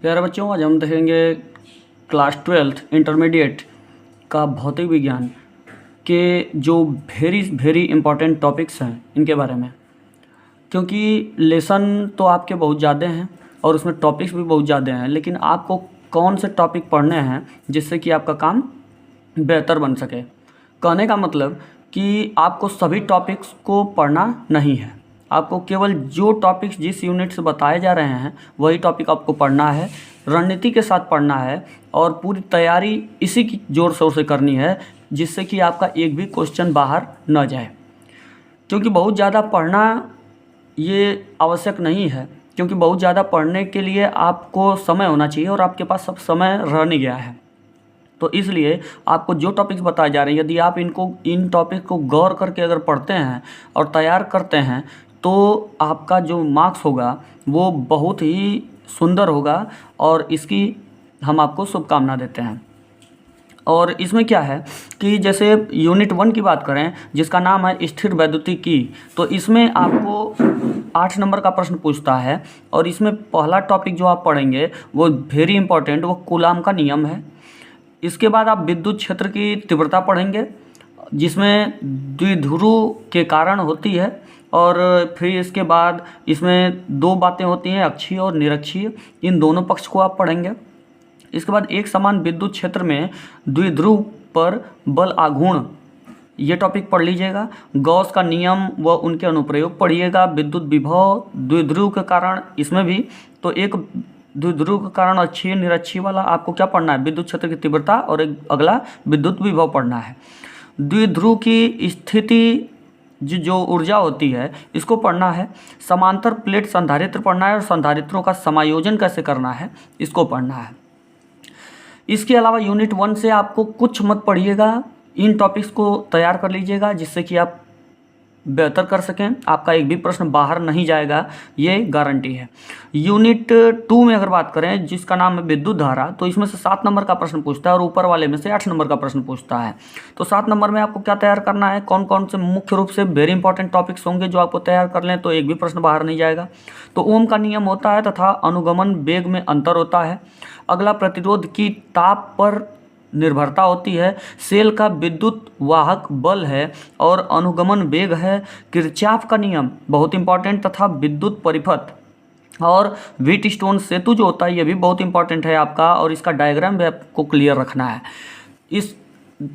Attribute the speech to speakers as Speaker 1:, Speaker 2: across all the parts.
Speaker 1: प्यारे बच्चों, आज हम देखेंगे क्लास 12th इंटरमीडिएट का भौतिक विज्ञान के जो वेरी वेरी इंपॉर्टेंट टॉपिक्स हैं इनके बारे में। क्योंकि लेसन तो आपके बहुत ज़्यादा हैं और उसमें टॉपिक्स भी बहुत ज़्यादा हैं, लेकिन आपको कौन से टॉपिक पढ़ने हैं जिससे कि आपका काम बेहतर बन सके। कहने का मतलब कि आपको सभी टॉपिक्स को पढ़ना नहीं है, आपको केवल जो टॉपिक्स जिस यूनिट से बताए जा रहे हैं वही टॉपिक आपको पढ़ना है, रणनीति के साथ पढ़ना है और पूरी तैयारी इसी की ज़ोर शोर से करनी है जिससे कि आपका एक भी क्वेश्चन बाहर न जाए। क्योंकि बहुत ज़्यादा पढ़ना ये आवश्यक नहीं है, क्योंकि बहुत ज़्यादा पढ़ने के लिए आपको समय होना चाहिए और आपके पास सब समय रह नहीं गया है। तो इसलिए आपको जो टॉपिक्स बताए जा रहे हैं, यदि आप इन टॉपिक को गौर करके अगर पढ़ते हैं और तैयार करते हैं तो आपका जो मार्क्स होगा वो बहुत ही सुंदर होगा और इसकी हम आपको शुभकामना देते हैं। और इसमें क्या है कि जैसे यूनिट 1 की बात करें जिसका नाम है स्थिर वैद्युतिकी, तो इसमें आपको 8 नंबर का प्रश्न पूछता है और इसमें पहला टॉपिक जो आप पढ़ेंगे वो वेरी इंपॉर्टेंट, वो कूलाम का नियम है। इसके बाद आप विद्युत क्षेत्र की तीव्रता पढ़ेंगे जिसमें द्विध्रुव के कारण होती है, और फिर इसके बाद इसमें दो बातें होती हैं, अक्षीय और निरक्षीय, इन दोनों पक्ष को आप पढ़ेंगे। इसके बाद एक समान विद्युत क्षेत्र में द्विध्रुव पर बल आघूर्ण, ये टॉपिक पढ़ लीजिएगा। गॉस का नियम व उनके अनुप्रयोग पढ़िएगा। विद्युत विभव द्विध्रुव के कारण, इसमें भी तो एक द्विध्रुव के कारण अक्षीय निरक्षीय वाला आपको क्या पढ़ना है, विद्युत क्षेत्र की तीव्रता, और एक अगला विद्युत विभव पढ़ना है। द्विध्रुव की स्थिति जो ऊर्जा होती है इसको पढ़ना है। समांतर प्लेट संधारित्र पढ़ना है और संधारित्रों का समायोजन कैसे करना है इसको पढ़ना है। इसके अलावा यूनिट 1 से आपको कुछ मत पढ़िएगा, इन टॉपिक्स को तैयार कर लीजिएगा जिससे कि आप बेहतर कर सकें, आपका एक भी प्रश्न बाहर नहीं जाएगा, ये गारंटी है। यूनिट 2 में अगर बात करें जिसका नाम है विद्युत धारा, तो इसमें से 7 नंबर का प्रश्न पूछता है और ऊपर वाले में से 8 नंबर का प्रश्न पूछता है। तो 7 नंबर में आपको क्या तैयार करना है, कौन कौन से मुख्य रूप से वेरी इंपॉर्टेंट टॉपिक्स होंगे जो आपको तैयार कर लें तो एक भी प्रश्न बाहर नहीं जाएगा। तो ओम का नियम होता है तथा अनुगमन वेग में अंतर होता है। अगला प्रतिरोध की ताप पर निर्भरता होती है। सेल का विद्युत वाहक बल है और अनुगमन वेग है। किरचॉफ का नियम बहुत इंपॉर्टेंट तथा विद्युत परिपथ, और व्हीटस्टोन सेतु जो होता है ये भी बहुत इंपॉर्टेंट है आपका, और इसका डायग्राम भी आपको क्लियर रखना है। इस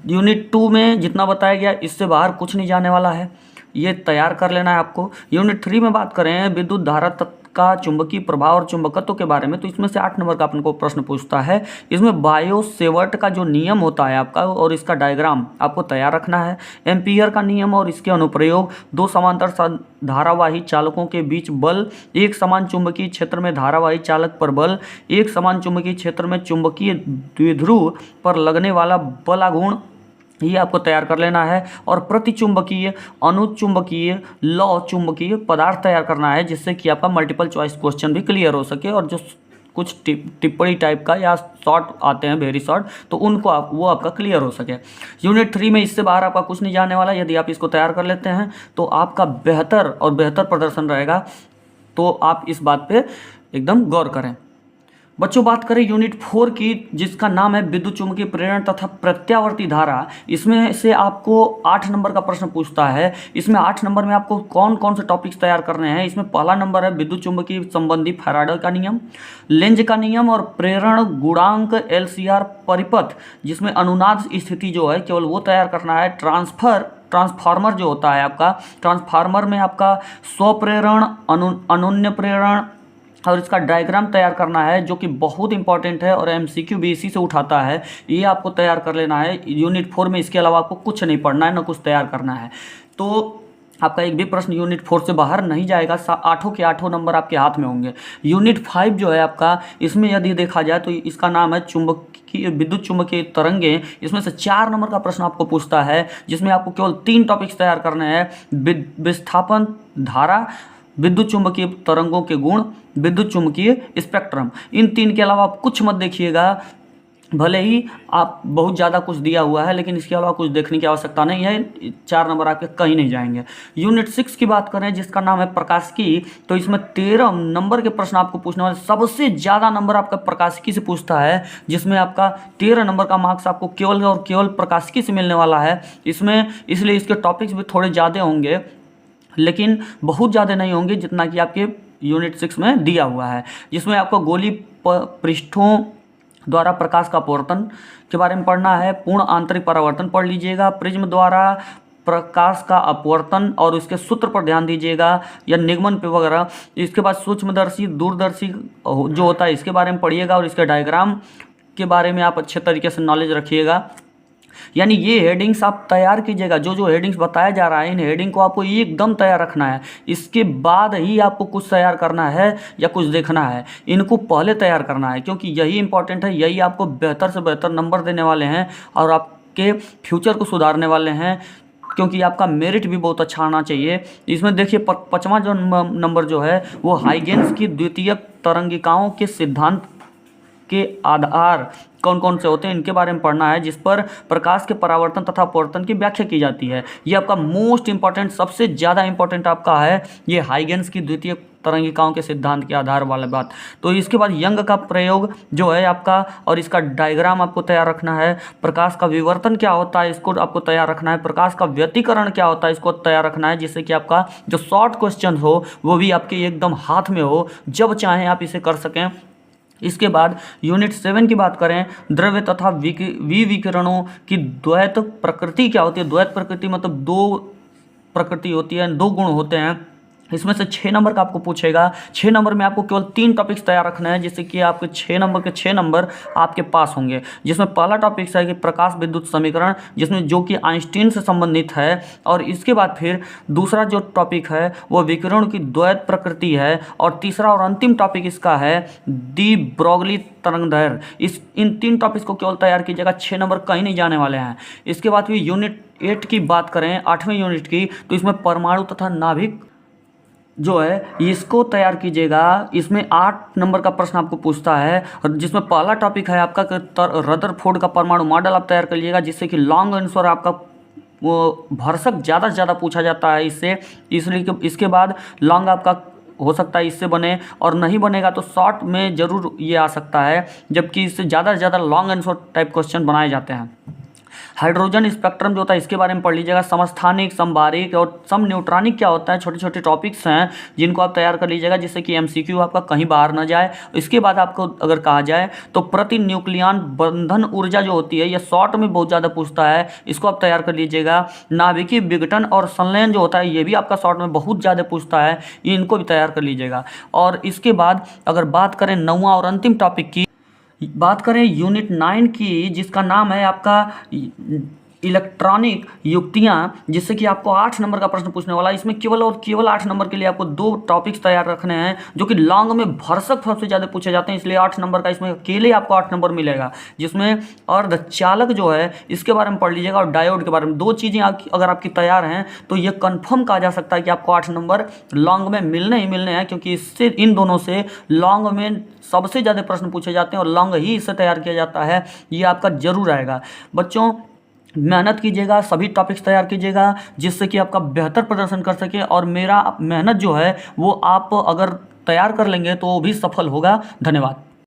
Speaker 1: यूनिट 2 में जितना बताया गया इससे बाहर कुछ नहीं जाने वाला है, ये तैयार कर लेना है आपको। यूनिट 3 में बात करें विद्युत धारा तत्व का चुंबकीय प्रभाव और चुंबकत्व के बारे में, तो इसमें से 8 नंबर का अपन को प्रश्न पूछता है। इसमें बायो सेवर्ट का जो नियम होता है आपका और इसका डायग्राम आपको तैयार रखना है। एम्पियर का नियम और इसके अनुप्रयोग, दो समांतर धारावाही चालकों के बीच बल, एक समान चुंबकीय क्षेत्र में धारावाही चालक पर बल, एक समान चुंबकीय क्षेत्र में चुंबकीय द्विध्रुव पर लगने वाला बलाघूर्ण, ये आपको तैयार कर लेना है। और प्रतिचुंबकीय, अनुचुंबकीय, लौ चुंबकीय पदार्थ तैयार करना है जिससे कि आपका मल्टीपल चॉइस क्वेश्चन भी क्लियर हो सके, और जो कुछ टिप्पणी टाइप का या शॉर्ट आते हैं वेरी शॉर्ट, तो उनको वो आपका क्लियर हो सके। यूनिट 3 में इससे बाहर आपका कुछ नहीं जाने वाला, यदि आप इसको तैयार कर लेते हैं तो आपका बेहतर और बेहतर प्रदर्शन रहेगा। तो आप इस बात पे एकदम गौर करें। बच्चों, बात करें यूनिट 4 की जिसका नाम है विद्युत चुम्बकीय प्रेरण तथा प्रत्यावर्ती धारा, इसमें से आपको 8 नंबर का प्रश्न पूछता है। इसमें 8 नंबर में आपको कौन कौन से टॉपिक्स तैयार करने हैं। इसमें पहला नंबर है विद्युत चुम्बकीय संबंधी फैराडे का नियम, लेंज का नियम और प्रेरण गुणांक LCR परिपथ, जिसमें अनुनाद स्थिति जो है केवल वो तैयार करना है। ट्रांसफार्मर जो होता है आपका, ट्रांसफार्मर में आपका स्वप्रेरण, अनुन्य प्रेरण और इसका डायग्राम तैयार करना है जो कि बहुत इंपॉर्टेंट है और MCQ भी इसी से उठाता है, ये आपको तैयार कर लेना है। यूनिट 4 में इसके अलावा आपको कुछ नहीं पढ़ना है, ना कुछ तैयार करना है। तो आपका एक भी प्रश्न यूनिट 4 से बाहर नहीं जाएगा, 8 के 8 नंबर आपके हाथ में होंगे। यूनिट 5 जो है आपका, इसमें यदि देखा जाए तो इसका नाम है चुंबकीय विद्युत चुंबकीय तरंगें। इसमें से 4 नंबर का प्रश्न आपको पूछता है जिसमें आपको केवल 3 टॉपिक्स तैयार करने हैं। विस्थापन धारा, विद्युत चुंबकीय तरंगों के गुण, विद्युत चुंबकीय स्पेक्ट्रम, इन 3 के अलावा आप कुछ मत देखिएगा। भले ही आप बहुत ज़्यादा कुछ दिया हुआ है, लेकिन इसके अलावा कुछ देखने की आवश्यकता नहीं है, 4 नंबर आपके कहीं नहीं जाएंगे। यूनिट 6 की बात करें जिसका नाम है प्रकाशिकी, तो इसमें 13 नंबर के प्रश्न आपको पूछने वाले। सबसे ज़्यादा नंबर आपका प्रकाशिकी से पूछता है, जिसमें आपका 13 नंबर का मार्क्स आपको केवल और केवल प्रकाशिकी से मिलने वाला है इसमें। इसलिए इसके टॉपिक्स भी थोड़े ज़्यादा होंगे, लेकिन बहुत ज़्यादा नहीं होंगे जितना कि आपके यूनिट 6 में दिया हुआ है, जिसमें आपको गोली पृष्ठों द्वारा प्रकाश का अपवर्तन के बारे में पढ़ना है। पूर्ण आंतरिक परावर्तन पढ़ लीजिएगा। प्रिज्म द्वारा प्रकाश का अपवर्तन और उसके सूत्र पर ध्यान दीजिएगा, या निगमन पे वगैरह। इसके बाद सूक्ष्मदर्शी दूरदर्शी जो होता है इसके बारे में पढ़िएगा, और इसके डायग्राम के बारे में आप अच्छे तरीके से नॉलेज रखिएगा। यानी ये हेडिंग्स आप तैयार कीजिएगा, जो जो हेडिंग्स बताया जा रहा है इन हेडिंग को आपको एकदम तैयार रखना है। इसके बाद ही आपको कुछ तैयार करना है या कुछ देखना है, इनको पहले तैयार करना है, क्योंकि यही इंपॉर्टेंट है। यही आपको बेहतर से बेहतर नंबर देने वाले हैं और आपके फ्यूचर को सुधारने वाले हैं, क्योंकि आपका मेरिट भी बहुत अच्छा आना चाहिए। इसमें देखिए 5वां जो नंबर जो है वो हाइगेन्स की द्वितीयक तरंगिकाओं के सिद्धांत के आधार कौन कौन से होते हैं इनके बारे में पढ़ना है, जिस पर प्रकाश के परावर्तन तथा अपवर्तन की व्याख्या की जाती है। ये आपका मोस्ट इंपॉर्टेंट, सबसे ज़्यादा इंपॉर्टेंट आपका है ये हाइगेन्स की द्वितीय तरंगिकाओं के सिद्धांत के आधार वाला बात। तो इसके बाद यंग का प्रयोग जो है आपका, और इसका डायग्राम आपको तैयार रखना है। प्रकाश का विवर्तन क्या होता है इसको आपको तैयार रखना है। प्रकाश का व्यतिकरण क्या होता है इसको तैयार रखना है, जिससे कि आपका जो शॉर्ट क्वेश्चन हो वो भी आपके एकदम हाथ में हो, जब चाहें आप इसे कर सकें। इसके बाद यूनिट 7 की बात करें, द्रव्य तथा विकिरणों की द्वैत प्रकृति क्या होती है। द्वैत प्रकृति मतलब दो प्रकृति होती है, दो गुण होते हैं। इसमें से 6 नंबर का आपको पूछेगा। 6 नंबर में आपको केवल 3 टॉपिक्स तैयार रखना है, जिससे कि आपके 6 नंबर के 6 नंबर आपके पास होंगे। जिसमें पहला टॉपिक्स है कि प्रकाश विद्युत समीकरण, जिसमें जो कि आइंस्टीन से संबंधित है। और इसके बाद फिर दूसरा जो टॉपिक है वो विकिरण की द्वैत प्रकृति है। और तीसरा और अंतिम टॉपिक इसका है डी ब्रोगली तरंगदैर्घ्य। इन 3 टॉपिक्स को केवल तैयार कीजिएगा, 6 नंबर कहीं नहीं जाने वाले हैं। इसके बाद फिर यूनिट 8 की बात करें, 8वें यूनिट की, तो इसमें परमाणु तथा नाभिक जो है इसको तैयार कीजिएगा। इसमें 8 नंबर का प्रश्न आपको पूछता है, जिसमें पहला टॉपिक है आपका रदरफोर्ड का परमाणु मॉडल आप तैयार कर लीजिएगा, जिससे कि लॉन्ग आंसर आपका वो भरसक ज़्यादा से ज़्यादा पूछा जाता है इससे। इसलिए इसके बाद लॉन्ग आपका हो सकता है इससे बने, और नहीं बनेगा तो शॉर्ट में ज़रूर ये आ सकता है, जबकि इससे ज़्यादा से ज़्यादा लॉन्ग आंसर टाइप क्वेश्चन बनाए जाते हैं। हाइड्रोजन स्पेक्ट्रम जो होता है इसके बारे में पढ़ लीजिएगा। समस्थानिक, समबारिक और सम न्यूट्रॉनिक क्या होता है, छोटे छोटे टॉपिक्स हैं जिनको आप तैयार कर लीजिएगा, जिससे कि एमसीक्यू आपका कहीं बाहर ना जाए। इसके बाद आपको अगर कहा जाए तो प्रति न्यूक्लियन बंधन ऊर्जा जो होती है, यह शॉर्ट में बहुत ज़्यादा पूछता है, इसको आप तैयार कर लीजिएगा। नाभिकीय विघटन और संलयन जो होता है ये भी आपका शॉर्ट में बहुत ज़्यादा पूछता है, इनको भी तैयार कर लीजिएगा। और इसके बाद अगर बात करें 9वां और अंतिम टॉपिक की, बात करें यूनिट 9 की, जिसका नाम है आपका इलेक्ट्रॉनिक युक्तियां, जिससे कि आपको 8 नंबर का प्रश्न पूछने वाला है। इसमें केवल और केवल 8 नंबर के लिए आपको 2 टॉपिक्स तैयार रखने हैं, जो कि लॉन्ग में भरसक सबसे ज़्यादा पूछे जाते हैं, इसलिए 8 नंबर का इसमें अकेले आपको 8 नंबर मिलेगा। जिसमें अर्धचालक जो है इसके बारे में पढ़ लीजिएगा, और डायोड के बारे में। 2 चीज़ें अगर आपकी तैयार हैं तो ये कन्फर्म कहा जा सकता है कि आपको 8 नंबर लॉन्ग में मिलने ही मिलने हैं, क्योंकि इससे इन दोनों से लॉन्ग में सबसे ज़्यादा प्रश्न पूछे जाते हैं, और लॉन्ग ही इससे तैयार किया जाता है। ये आपका जरूर आएगा। बच्चों मेहनत कीजिएगा, सभी टॉपिक्स तैयार कीजिएगा, जिससे कि आपका बेहतर प्रदर्शन कर सके। और मेरा मेहनत जो है वो आप अगर तैयार कर लेंगे तो वो भी सफल होगा। धन्यवाद।